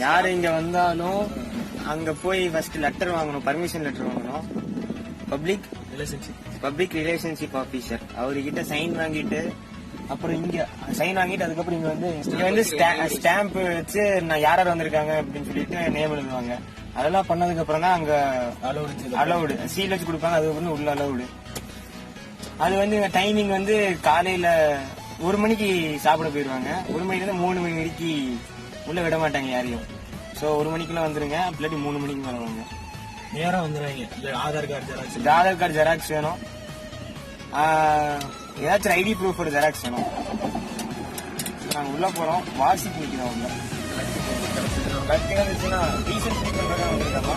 யார் இங்க வந்தாலும் அங்க போய் ஃபர்ஸ்ட் லெட்டர் வாங்கணும், பர்மிஷன் லெட்டர் வாங்கணும். பப்ளிக் ரிலேஷன்ஷிப் ஆபீசர் அவர்கிட்ட சைன் வாங்கிட்டு, அப்புறம் இங்க சைன் வாங்கிட்டு அதுக்கப்புறம் இங்க வந்து ஸ்டாம்ப் வச்சு நான் யார் யார் வந்திருக்காங்க அப்படின்னு சொல்லிட்டு நேம் எழுதுவாங்க. அதெல்லாம் பண்ணதுக்கு அப்புறம் தான் அங்க அலவுடு சீல் வச்சு கொடுப்பாங்க. அதுக்கப்புறம் உள்ள அலவுடு. அது வந்து டைமிங் வந்து காலையில 1 மணிக்கு சாப்பிட போயிருவாங்க. 1 மணில இருந்து 3 மணி வரைக்கும் உள்ள விட மாட்டாங்க யாரையும். ஸோ 1 மணிக்குள்ள வந்துருங்க, இல்லாட்டி 3 மணிக்கு மேல வாங்க. நேரம் வந்துடுவாங்க. ஆதார் கார்டு ஜெராக்ஸ் வேணும், ஏதாச்சும் ஐடி ப்ரூஃபோட ஜெராக்ஸ் வேணும். நாங்க உள்ள போறோம், வாட்ஸ்அப் நிக்கிறோம். உள்ள லக் இருந்துச்சுன்னா டீசல் பண்றதா வந்துருக்காமா,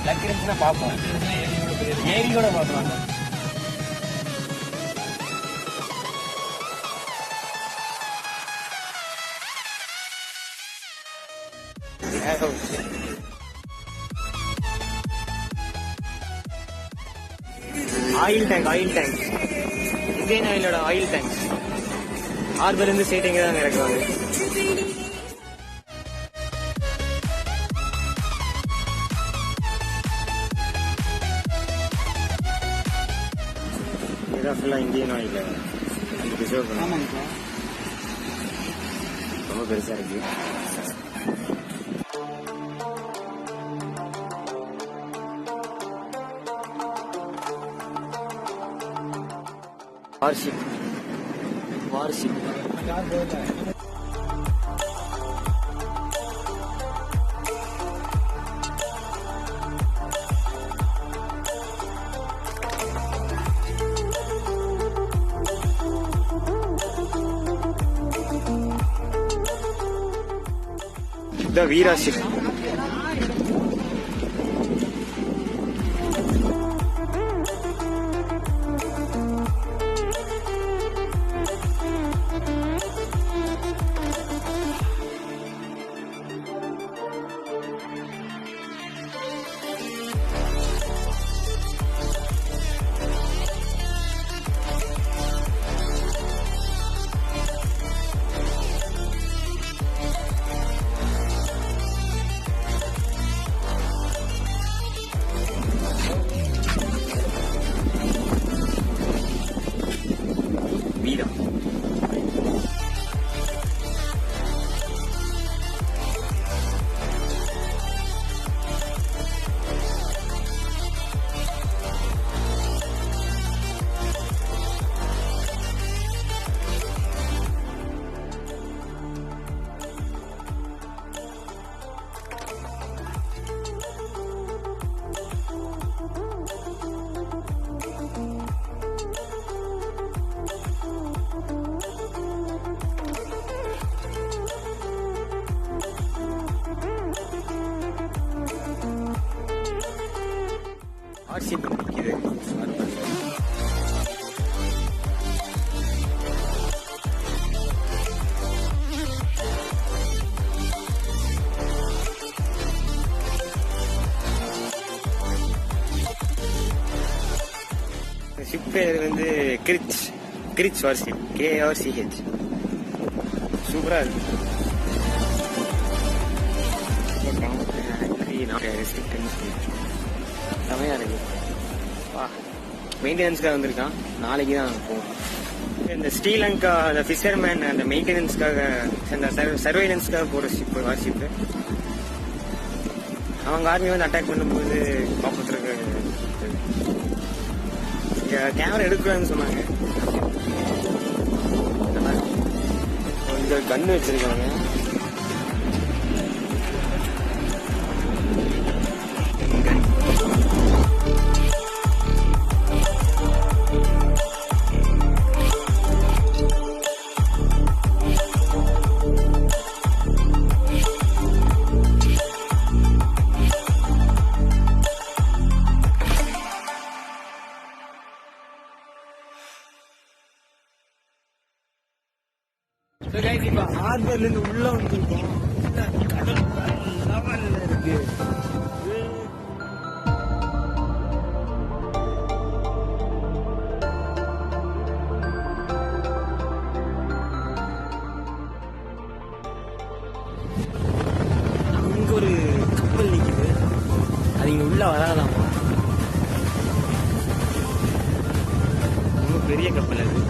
லக் இருந்துச்சுன்னா பார்ப்போம், ஏரி கூட பார்க்கலாம். ஆயில் டேங்க் இந்தியன் ஆயிலோட ஆயில் டேங்க் ஹார்பர் இருந்து ஸ்டேட்டிங்க தான் இறக்குவாங்க. இதான் ஃபுல்லா இந்தியன் ஆயில் ரிசர்வ் பண்ண ரொம்ப பெருசா இருக்கு. Worship the VEERA ship. WhatsApp நிற்கிது. ஷிப் பேர் வந்து கிரிச் வார்ஷிப், KRCH. சூப்பரா இருக்கு. செமையா இருக்கு. மெயின்டெனன்ஸ்க்காக வந்திருக்கான், நாளைக்கு தான் போகும். இந்த ஸ்ரீலங்கா அந்த ஃபிஷர்மேன் அந்த மெயின்டெனன்ஸ்க்காக அந்த சர்வைலன்ஸ்க்காக போற ஷிப் வார்ஷிப். அவங்க ஆர்மி வந்து அட்டாக் பண்ணும்போது காப்பாத்துறதுக்கு கேமரா எடுக்கலான்னு சொன்னாங்க. கொஞ்சம் கன்னு வச்சிருக்காங்க. இப்ப ஹார்பர்ல இருந்து உள்ள வந்துருக்கோம். கடல் லெவல்ல இருக்கு. அங்க ஒரு கப்பல் நிக்குது, அது இங்க உள்ள வராதாமா. ரொம்ப பெரிய கப்பல் அது.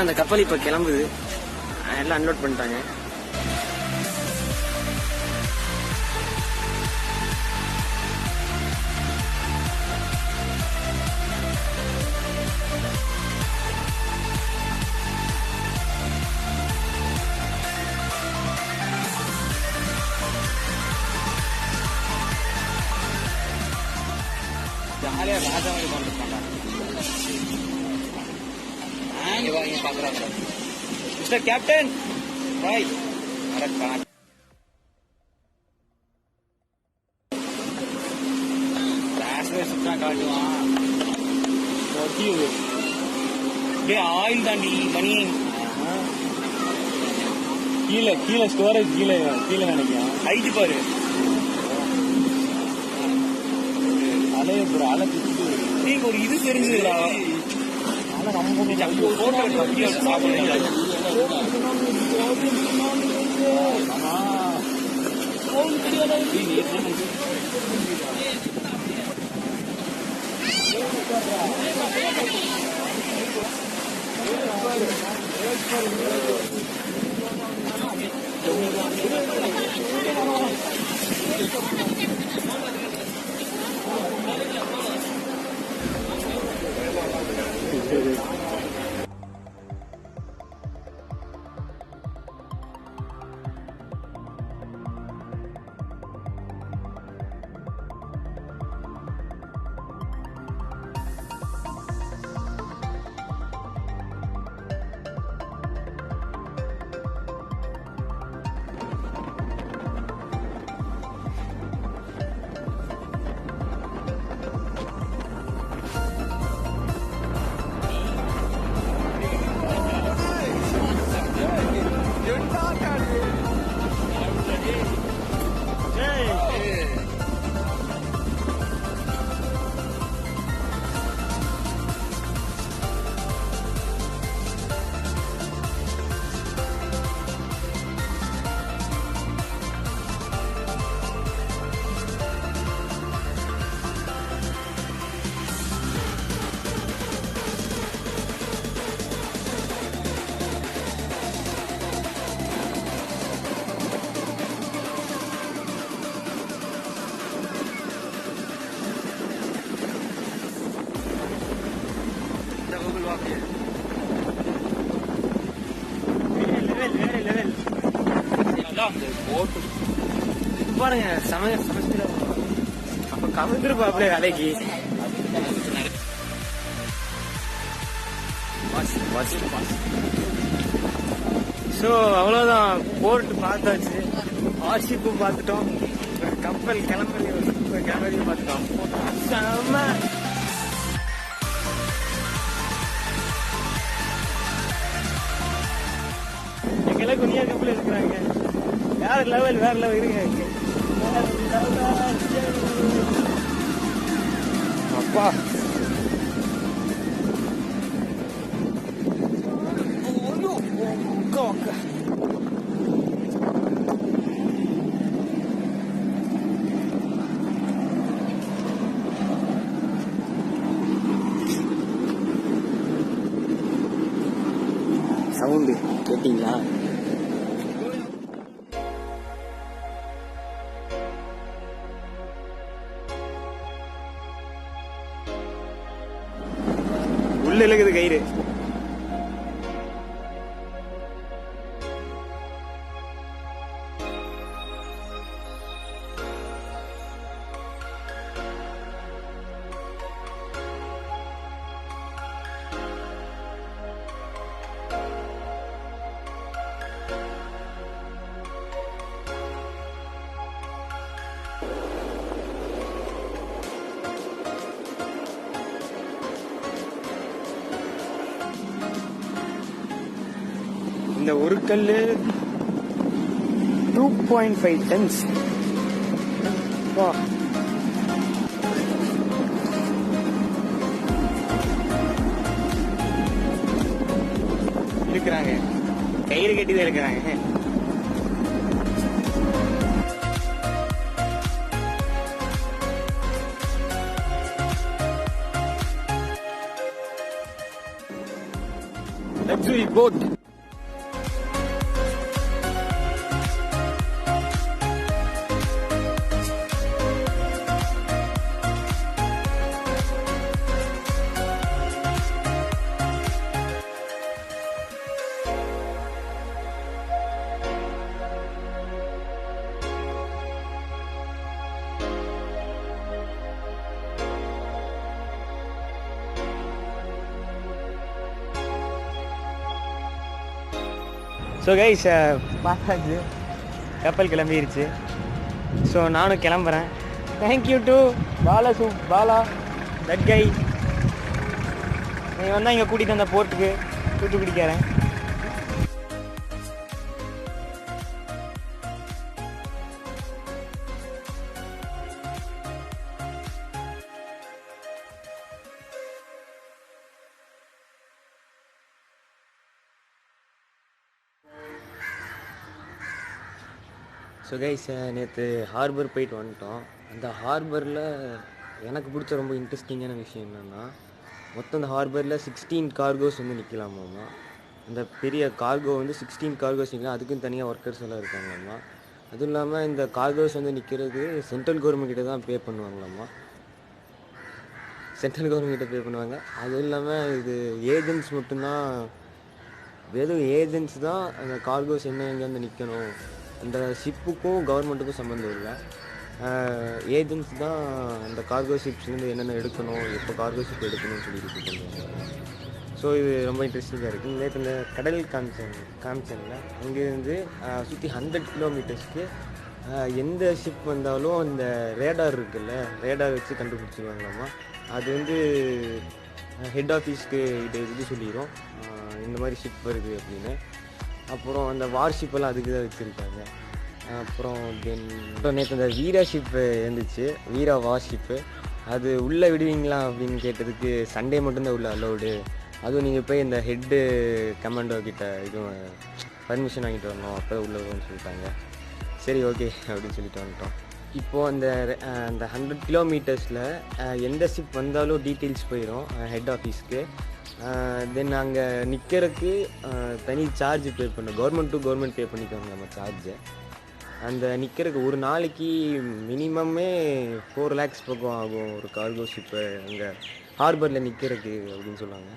அந்த கப்பல் இப்ப கிளம்புது, எல்லாம் அன்லோட் பண்ணிட்டாங்க. ஜாலியா ராஜா மாதிரி பண்ணிருக்காங்க. மிஸ்டர் கேப்டன் பாய் காட்டுவான். ஆயில் தாண்டி மணி கீழே கீழே ஸ்டோரேஜ் கீழே கீழே நினைக்கிறேன். ஹைட் பாரு, அலைய ப்ரோ, அலை நீங்க ஒரு இது தெரிஞ்சுதுடா. பாருங்க சமைச்சு அப்ப கவிழ்ந்துருப்பாப்ல வேலைக்கு. ஸோ அவ்வளோதான், போர்ட் பார்த்தாச்சு, வார்ஷிப்பும் பார்த்துட்டோம், கப்பல் கிளம்புறதையும் பார்த்துட்டோம். செம்ம எங்கெல்லாம் குனியா கப்பல் இருக்கிறாங்க. வேற லெவல் இருங்க. அப்பா சவுண்டு கேட்டீங்களா? உள்ள இழுக்குது கயிறு. இந்த ஒரு கல் 2.5 tons. வா இருக்கிறாங்க, கயிறு கட்டிதான் இருக்கிறாங்க. Luxury boat. ஸோ கைஸ் பார்த்தாச்சு, கப்பல் கிளம்பிடுச்சு. ஸோ நானும் கிளம்புறேன். Thank you to Bala that guy. நீங்கள் வந்தால் இங்கே கூட்டிகிட்டு வந்த போர்ட்டுக்கு தூத்துக்குடிக்காரன். ஸோ கைஸ் நேற்று ஹார்பர் போயிட்டு வந்துட்டோம். அந்த ஹார்பரில் எனக்கு பிடிச்ச ரொம்ப இன்ட்ரெஸ்டிங்கான விஷயம் என்னென்னா, மொத்தம் அந்த ஹார்பரில் 16 கார்கோஸ் வந்து நிற்கலாமாம்மா. அந்த பெரிய கார்கோ வந்து 16 கார்கோஸ் நிற்கலாம். அதுக்கும் தனியாக ஒர்க்கர்ஸ் எல்லாம் இருக்காங்களாம்மா. அதுவும் இல்லாமல் இந்த கார்கோஸ் வந்து நிற்கிறது சென்ட்ரல் கவர்மெண்ட் கிட்ட தான் பே பண்ணுவாங்களாம்மா. சென்ட்ரல் கவர்மெண்ட் கிட்ட பே பண்ணுவாங்க. அதுவும் இல்லாமல் இது ஏஜென்ட்ஸ் மட்டும்தான், வெறும் ஏஜென்ட்ஸ் தான் அந்த கார்கோஸ் எங்கே வந்து நிற்கணும், அந்த ஷிப்புக்கும் கவர்மெண்ட்டுக்கும் சம்மந்தம் இல்லை. ஏஜென்ட்ஸ் தான் அந்த கார்கோ ஷிப்ஸ்லேருந்து என்னென்ன எடுக்கணும், எப்போ கார்கோ ஷிப் எடுக்கணும்னு சொல்லிட்டு பண்ணுவாங்க. ஸோ இது ரொம்ப இன்ட்ரெஸ்டிங்காக இருக்குது. நேற்று இந்த கடல் காமிச்சனில் அங்கேருந்து சுற்றி 100 கிலோமீட்டர்ஸ்க்கு எந்த ஷிப் வந்தாலும் அந்த ரேடார் இருக்குல்ல, ரேடார் வச்சு கண்டுபிடிச்சிருவாங்களாம்மா. அது வந்து ஹெட் ஆஃபீஸ்க்கு இது சொல்லிடும், இந்த மாதிரி ஷிப் வருது அப்படின்னு. அப்புறம் அந்த வார்ஷிப்பெல்லாம் அதுக்கு தான் வச்சுருக்காங்க. அப்புறம் நேற்று அந்த வீரா ஷிப்பு இருந்துச்சு, வீரா வார்ஷிப்பு. அது உள்ளே விடுவீங்களா அப்படின்னு கேட்டதுக்கு சண்டே மட்டும்தான் உள்ள அலௌடு, அதுவும் நீங்கள் போய் இந்த ஹெட்டு கமாண்டோ கிட்ட இதுவும் பர்மிஷன் வாங்கிட்டு வரணும், அப்போ உள்ளே வரும்னு சொல்லிட்டாங்க. சரி ஓகே அப்படின்னு சொல்லிட்டு வந்துட்டோம். இப்போது அந்த 100 கிலோமீட்டர்ஸில் எந்த ஷிப் வந்தாலும் டீட்டெயில்ஸ் போயிடும் ஹெட் ஆஃபீஸ்க்கு. தென் அங்கே நிற்கிறதுக்கு தனி சார்ஜ் பே பண்ணணும், கவர்மெண்ட் டு கவர்மெண்ட் பே பண்ணிக்கோங்க நம்ம சார்ஜை. அந்த நிற்கிறதுக்கு ஒரு நாளைக்கு மினிமமே 4 lakhs பக்கம் ஆகும் ஒரு கார்கோ ஷிப்பை அங்கே ஹார்பரில் நிற்கிறதுக்கு அப்படின்னு சொல்லுவாங்க.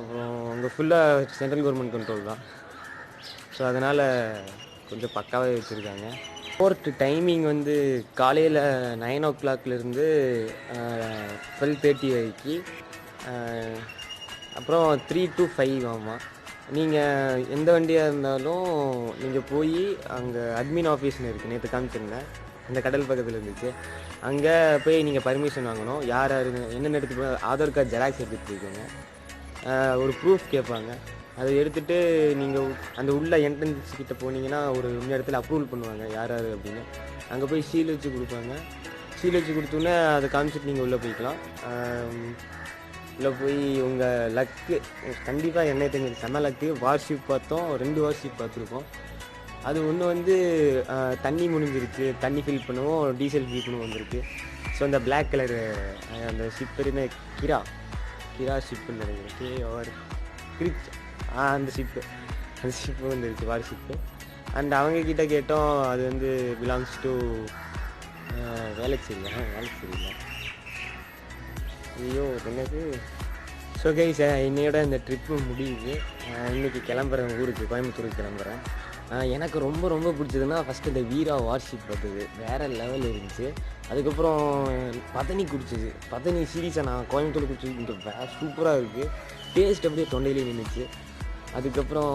அப்புறம் அங்கே ஃபுல்லாக சென்ட்ரல் கவர்மெண்ட் கண்ட்ரோல் தான். ஸோ அதனால் கொஞ்சம் பக்காவே வச்சுருக்காங்க. போர்ட் டைமிங் வந்து காலையில் 9 o'clock - 12:30 வரைக்கும். அப்புறம் 3 to 5 ஆமாம். நீங்கள் எந்த வண்டியாக இருந்தாலும் நீங்கள் போய் அங்கே அட்மின் ஆஃபீஸ்னு இருக்குது, நேற்று காமிச்சிருந்தேன், அந்த கடல் பக்கத்தில் இருந்துச்சு. அங்கே போய் நீங்கள் பர்மிஷன் வாங்கணும். யார் என்னென்ன எடுத்துகிட்டு போய் ஆதார் கார்டு ஜெராக்ஸ் எடுத்துகிட்டு போய்க்கோங்க. ஒரு ப்ரூஃப் கேட்பாங்க, அதை எடுத்துகிட்டு நீங்கள் அந்த உள்ள என்ட்ரன்ஸ் கிட்டே போனீங்கன்னா ஒரு இடத்துல அப்ரூவல் பண்ணுவாங்க யார் அப்படின்னு. அங்கே போய் சீல் வச்சு கொடுப்பாங்க. சீல் வச்சு கொடுத்தோன்னே அதை காமிச்சிட்டு நீங்கள் உள்ளே போய்க்கலாம். உள்ளே போய் உங்கள் லக்கு கண்டிப்பாக என்ன தெரிஞ்சது செம்ம லக்கு. வார்ஷிப் பார்த்தோம், 2 வார்ஷிப் பார்த்துருக்கோம். அது ஒன்று வந்து தண்ணி முடிஞ்சிருச்சு, தண்ணி ஃபில் பண்ணுவோம், டீசல் ஃபில் பண்ணுவோம் வந்திருக்கு. ஸோ அந்த பிளாக் கலரு அந்த ஷிப் பேருமே கிரா ஷிப்புன்னு நினைக்கிறேன், கிரிச் அந்த ஷிப்பு வந்துருச்சு வார்ஷிப்பு. அண்ட் அவங்கக்கிட்ட கேட்டோம், அது வந்து பிலாங்ஸ் டு வேலைச்சேரி இல்லை, ஐயோ என்னது. ஸோ கைஸ் என்னையோட இந்த ட்ரிப்பு முடியுது. இன்றைக்கி கிளம்புறேன் ஊருக்கு, கோயம்புத்தூருக்கு கிளம்புறேன். எனக்கு ரொம்ப ரொம்ப பிடிச்சதுன்னா ஃபஸ்ட்டு இந்த வீரா வார்ஷிப் பார்த்தது வேறு லெவல் இருந்துச்சு. அதுக்கப்புறம் பதனி குடிச்சிது, பதனி சீரியஸாக நான் கோயம்புத்தூர் குடிச்சது சூப்பராக இருக்குது. டேஸ்ட் அப்படியே தொண்டையிலே நின்றுச்சு. அதுக்கப்புறம்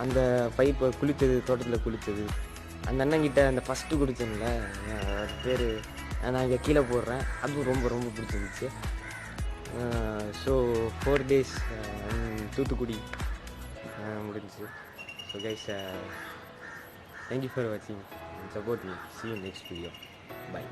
அந்த பைப்பை குளித்தது, தோட்டத்தில் குளித்தது, அந்த அண்ணங்கிட்ட அந்த ஃபஸ்ட்டு குடிச்சேன்ல பேர் நான் இங்கே கீழே போடுறேன், அதுவும் ரொம்ப ரொம்ப பிடிச்சிருந்துச்சு. ஸோ 4 days தூத்துக்குடி முடிஞ்சிச்சு. ஸோ கைஸ் தேங்க்யூ ஃபார் வாட்சிங். Support me. See you next video. Bye.